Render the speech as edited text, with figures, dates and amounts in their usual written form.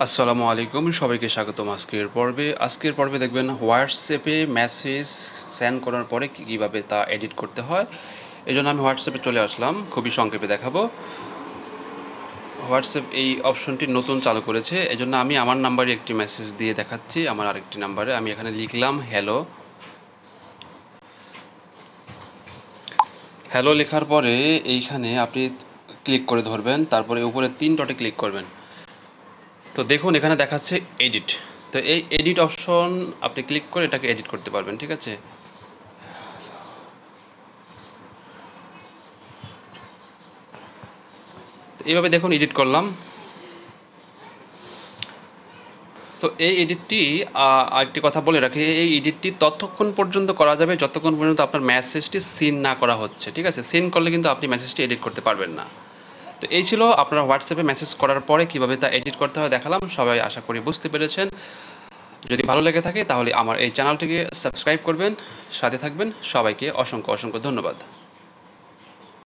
আসসালামু আলাইকুম, সবাইকে স্বাগতম আজকের পর্বে দেখবেন হোয়াটসঅ্যাপে মেসেজ সেন্ড করার পরে কীভাবে তা এডিট করতে হয়। এই জন্য আমি হোয়াটসঅ্যাপে চলে আসলাম, খুবই সংক্ষেপে দেখাবো। হোয়াটসঅ্যাপ এই অপশনটি নতুন চালু করেছে, এই জন্য আমি আমার নাম্বারে একটি মেসেজ দিয়ে দেখাচ্ছি। আমার আরেকটি নাম্বারে আমি এখানে লিখলাম হ্যালো। হ্যালো লেখার পরে এইখানে আপনি ক্লিক করে ধরবেন, তারপরে উপরে 3 ডটে ক্লিক করবেন। তো দেখুন এখানে দেখাচ্ছে এডিট। তো এই এডিট অপশন আপনি ক্লিক করে এটাকে এডিট করতে পারবেন, ঠিক আছে। তো এইভাবে দেখুন এডিট করলাম। তো এই এডিটটি আরেকটি কথা বলে রাখি, এই এডিটটি ততক্ষণ পর্যন্ত করা যাবে যতক্ষণ পর্যন্ত আপনার মেসেজটি সিন না করা হচ্ছে, ঠিক আছে। সিন করলে কিন্তু আপনি মেসেজটি এডিট করতে পারবেন না। তো এই ছিল আপনার হোয়াটসঅ্যাপে মেসেজ করার পরে কীভাবে তা এডিট করতে হয় দেখালাম। সবাই আশা করি বুঝতে পেরেছেন। যদি ভালো লেগে থাকে তাহলে আমার এই চ্যানেলটিকে সাবস্ক্রাইব করবেন, সাথে থাকবেন। সবাইকে অসংখ্য অসংখ্য ধন্যবাদ।